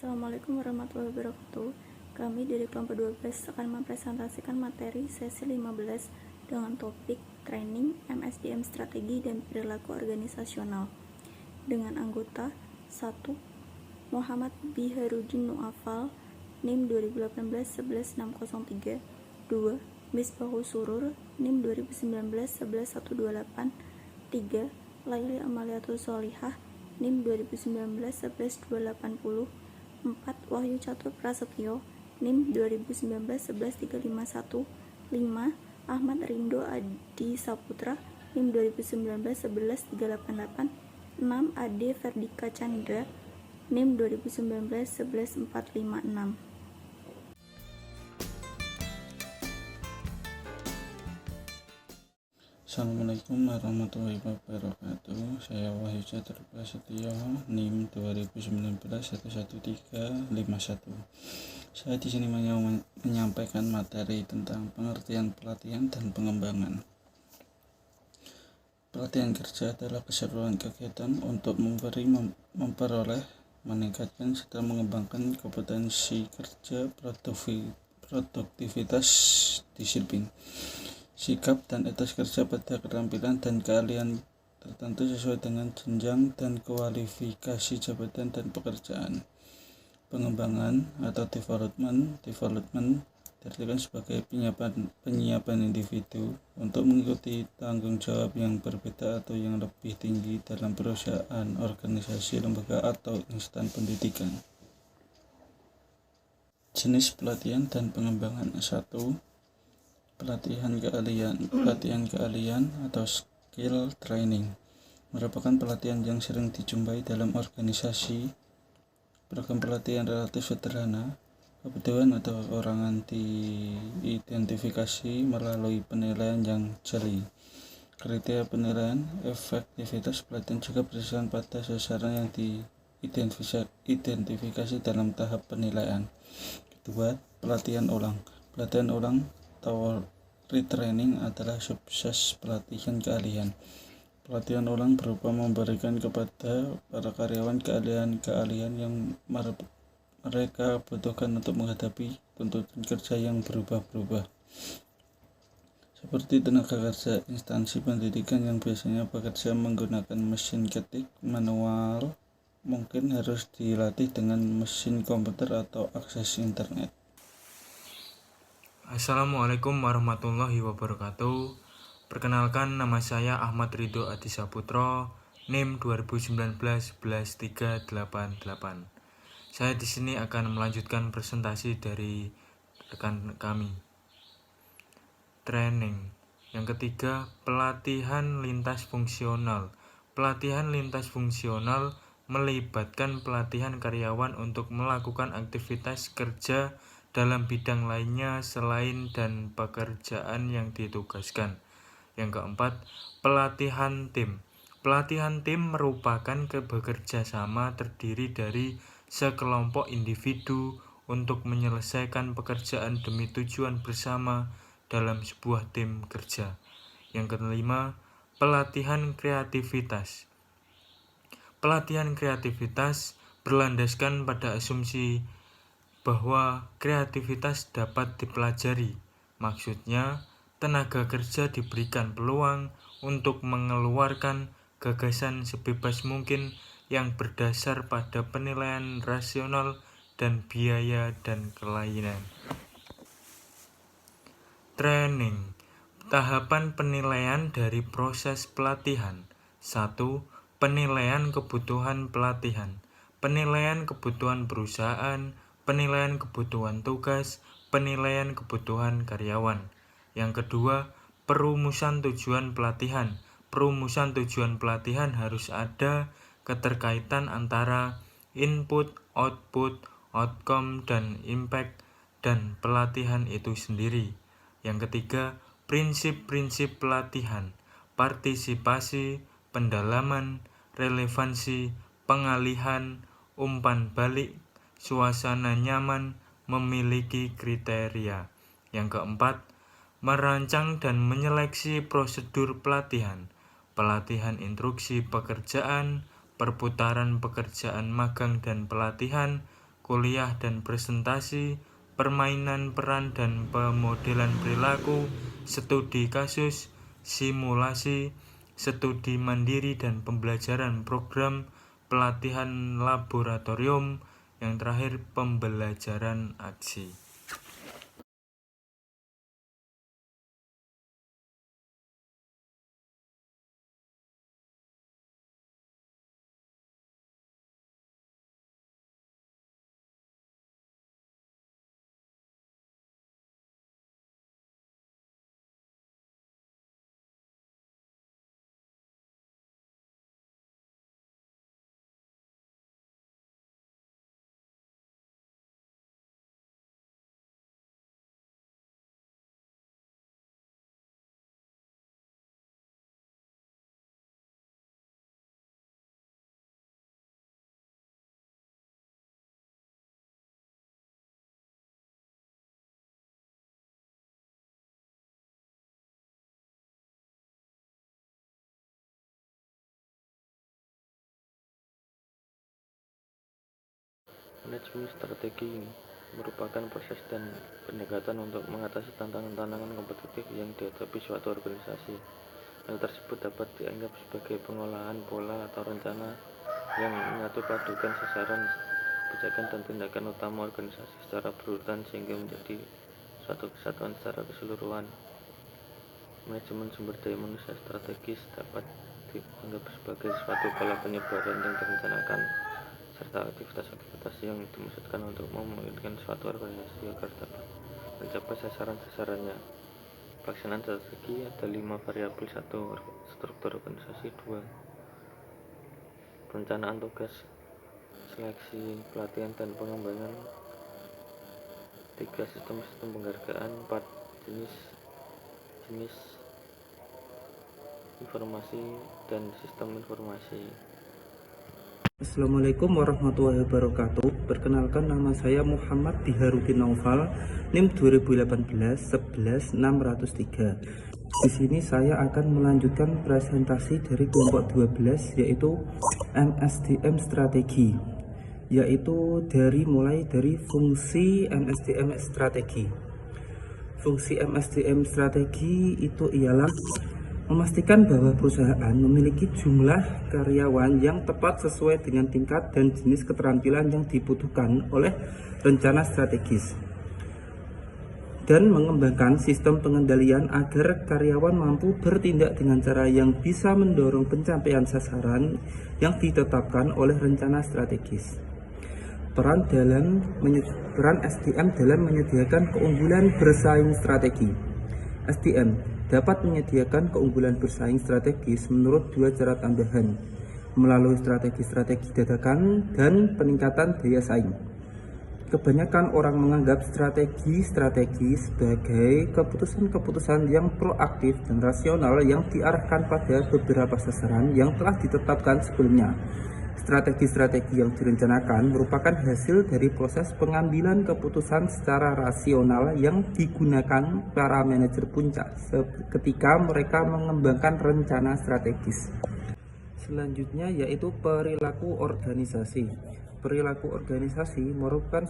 Assalamualaikum warahmatullahi wabarakatuh. Kami dari kelompok 12 akan mempresentasikan materi sesi 15 dengan topik training MSDM strategi dan perilaku organisasional dengan anggota 1. Muhammad Biharudin Nu'afal NIM 2018-11603. 2. Misbahul Surur NIM 2019-11128. 3. Laili Amaliatul Sholihah NIM 2019-11280. 4. Wahyu Catur Prasetyo NIM 2019-11351. 5. Ahmad Rindo Adi Saputra NIM 2019-11388. 6. Ade Ferdika Chandra NIM 2019-11456. Assalamualaikum warahmatullahi wabarakatuh. Saya Wahyu Catur Prasetyo NIM 2019-11351. Saya di sini menyampaikan materi tentang pengertian pelatihan dan pengembangan. Pelatihan kerja adalah keseluruhan kegiatan untuk memperoleh, meningkatkan serta mengembangkan kompetensi kerja, produktivitas, disiplin, sikap dan etos kerja pada keterampilan dan keahlian tertentu sesuai dengan jenjang dan kualifikasi jabatan dan pekerjaan. Pengembangan atau development diartikan sebagai penyiapan individu untuk mengikuti tanggung jawab yang berbeda atau yang lebih tinggi dalam perusahaan, organisasi, lembaga atau instan pendidikan. Jenis pelatihan dan pengembangan. 1. Pelatihan keahlian atau skill training merupakan pelatihan yang sering dijumpai dalam organisasi. Program pelatihan relatif sederhana, kebutuhan atau kekurangan diidentifikasi melalui penilaian yang jeli. Kriteria penilaian efektivitas pelatihan juga berdasarkan pada sasaran yang diidentifikasi dalam tahap penilaian. Kedua, pelatihan ulang atau retraining adalah subses pelatihan keahlian. Pelatihan ulang berupa memberikan kepada para karyawan keahlian yang mereka butuhkan untuk menghadapi tuntutan kerja yang berubah-ubah. Seperti tenaga kerja instansi pendidikan yang biasanya bekerja menggunakan mesin ketik manual, mungkin harus dilatih dengan mesin komputer atau akses internet. Assalamualaikum warahmatullahi wabarakatuh. Perkenalkan, nama saya Ahmad Rindo Adi Saputra, NIM 2019-11388. Saya di sini akan melanjutkan presentasi dari rekan kami. Training. Yang ketiga, pelatihan lintas fungsional. Pelatihan lintas fungsional melibatkan pelatihan karyawan untuk melakukan aktivitas kerja dalam bidang lainnya selain dan pekerjaan yang ditugaskan. Yang keempat, pelatihan tim. Pelatihan tim merupakan bekerja sama terdiri dari sekelompok individu untuk menyelesaikan pekerjaan demi tujuan bersama dalam sebuah tim kerja. Yang kelima, pelatihan kreativitas. Pelatihan kreativitas berlandaskan pada asumsi bahwa kreativitas dapat dipelajari. Maksudnya, tenaga kerja diberikan peluang untuk mengeluarkan gagasan sebebas mungkin yang berdasar pada penilaian rasional dan biaya dan kelainan. Training. Tahapan penilaian dari proses pelatihan. 1. Penilaian kebutuhan pelatihan. Penilaian kebutuhan perusahaan, penilaian kebutuhan tugas, penilaian kebutuhan karyawan. Yang kedua, perumusan tujuan pelatihan. Perumusan tujuan pelatihan harus ada keterkaitan antara input, output, outcome, dan impact dan pelatihan itu sendiri. Yang ketiga, prinsip-prinsip pelatihan, partisipasi, pendalaman, relevansi, pengalihan, umpan balik, suasana nyaman, memiliki kriteria. Yang keempat, merancang dan menyeleksi prosedur pelatihan, pelatihan instruksi pekerjaan, perputaran pekerjaan magang dan pelatihan, kuliah dan presentasi, permainan peran dan pemodelan perilaku, studi kasus, simulasi, studi mandiri dan pembelajaran program, pelatihan laboratorium, yang terakhir pembelajaran aksi. Manajemen strategi merupakan proses dan pendekatan untuk mengatasi tantangan-tantangan kompetitif yang dihadapi suatu organisasi. Hal tersebut dapat dianggap sebagai pengolahan pola atau rencana yang menyatu padukan sasaran, kebijakan, dan tindakan utama organisasi secara berurutan sehingga menjadi suatu kesatuan secara keseluruhan. Manajemen sumber daya manusia strategis dapat dianggap sebagai suatu pola penyebaran yang direncanakan serta aktivitas-aktivitas yang dimaksudkan untuk memungkinkan suatu organisasi agar dapat mencapai sasaran-sasarannya. Pelaksanaan strategi ada 5 variabel: 1. Struktur organisasi, 2. Perencanaan tugas, seleksi, pelatihan, dan pengembangan, 3. Sistem-sistem penghargaan, 4. Jenis informasi dan sistem informasi. Assalamualaikum warahmatullahi wabarakatuh. Perkenalkan, nama saya Muhammad Diharudin Naufal, NIM 2018-11-603. Di sini saya akan melanjutkan presentasi dari kelompok 12, yaitu MSDM strategi, yaitu mulai dari fungsi MSDM strategi. Fungsi MSDM strategi itu ialah memastikan bahwa perusahaan memiliki jumlah karyawan yang tepat sesuai dengan tingkat dan jenis keterampilan yang dibutuhkan oleh rencana strategis, dan mengembangkan sistem pengendalian agar karyawan mampu bertindak dengan cara yang bisa mendorong pencapaian sasaran yang ditetapkan oleh rencana strategis. Peran SDM dalam menyediakan keunggulan bersaing strategi. SDM dapat menyediakan keunggulan bersaing strategis menurut 2 cara tambahan, melalui strategi-strategi dadakan dan peningkatan daya saing. Kebanyakan orang menganggap strategi sebagai keputusan-keputusan yang proaktif dan rasional yang diarahkan pada beberapa sasaran yang telah ditetapkan sebelumnya. Strategi-strategi yang direncanakan merupakan hasil dari proses pengambilan keputusan secara rasional yang digunakan para manajer puncak ketika mereka mengembangkan rencana strategis. Selanjutnya yaitu perilaku organisasi. Perilaku organisasi merupakan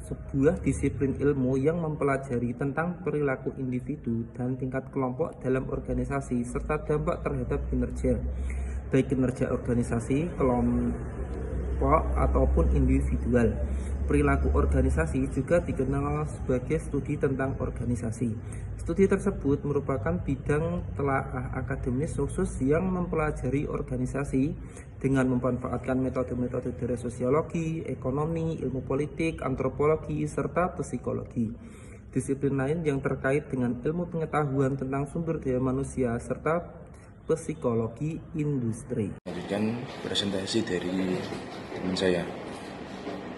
sebuah disiplin ilmu yang mempelajari tentang perilaku individu dan tingkat kelompok dalam organisasi serta dampak terhadap kinerja, baik kinerja organisasi, kelompok, ataupun individual. Perilaku organisasi juga dikenal sebagai studi tentang organisasi. Studi tersebut merupakan bidang telaah akademis khusus yang mempelajari organisasi dengan memanfaatkan metode-metode dari sosiologi, ekonomi, ilmu politik, antropologi, serta psikologi. Disiplin lain yang terkait dengan ilmu pengetahuan tentang sumber daya manusia serta psikologi industri. Lanjutkan presentasi dari teman saya.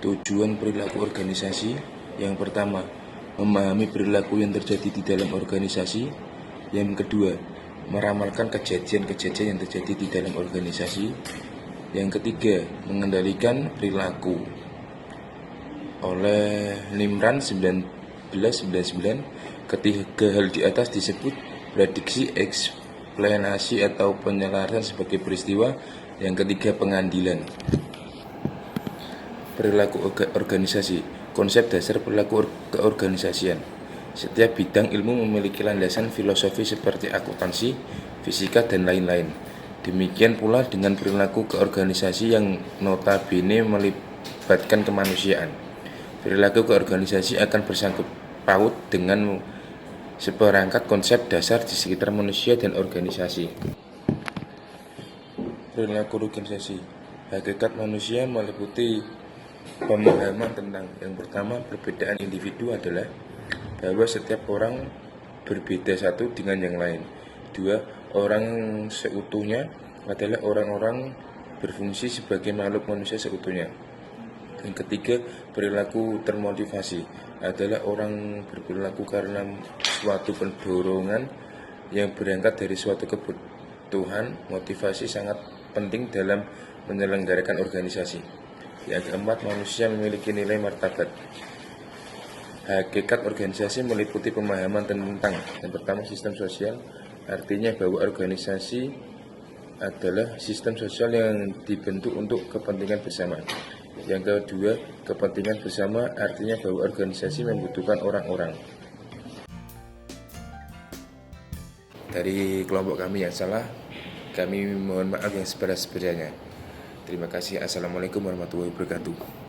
Tujuan perilaku organisasi: yang pertama, memahami perilaku yang terjadi di dalam organisasi. Yang kedua, meramalkan kejadian-kejadian yang terjadi di dalam organisasi. Yang ketiga, mengendalikan perilaku. Oleh Nimran 1999, ketiga hal di atas disebut prediksi, eksplanasi atau penyelarasan sebagai peristiwa. Yang ketiga, pengandilan. perilaku organisasi. Konsep dasar perilaku keorganisasian. Setiap bidang ilmu memiliki landasan filosofi seperti akuntansi, fisika, dan lain-lain. Demikian pula dengan perilaku keorganisasi yang notabene melibatkan kemanusiaan. Perilaku keorganisasi akan bersangkut paut dengan seperangkat konsep dasar di sekitar manusia dan organisasi. Perilaku organisasi. Hakikat manusia meliputi pemahaman tentang yang pertama, perbedaan individu adalah bahwa setiap orang berbeda satu dengan yang lain. Dua, orang seutuhnya adalah orang-orang berfungsi sebagai makhluk manusia seutuhnya. Yang ketiga, perilaku termotivasi adalah orang berperilaku karena suatu pendorongan yang berangkat dari suatu kebutuhan. Motivasi sangat penting dalam menyelenggarakan organisasi. Yang keempat, manusia memiliki nilai martabat. Hakikat organisasi meliputi pemahaman tentang yang pertama, sistem sosial, artinya bahwa organisasi adalah sistem sosial yang dibentuk untuk kepentingan bersama. Yang kedua, kepentingan bersama, artinya bahwa organisasi membutuhkan orang-orang. Dari kelompok kami yang salah, kami mohon maaf yang sebenar-benarnya. Terima kasih. Assalamualaikum warahmatullahi wabarakatuh.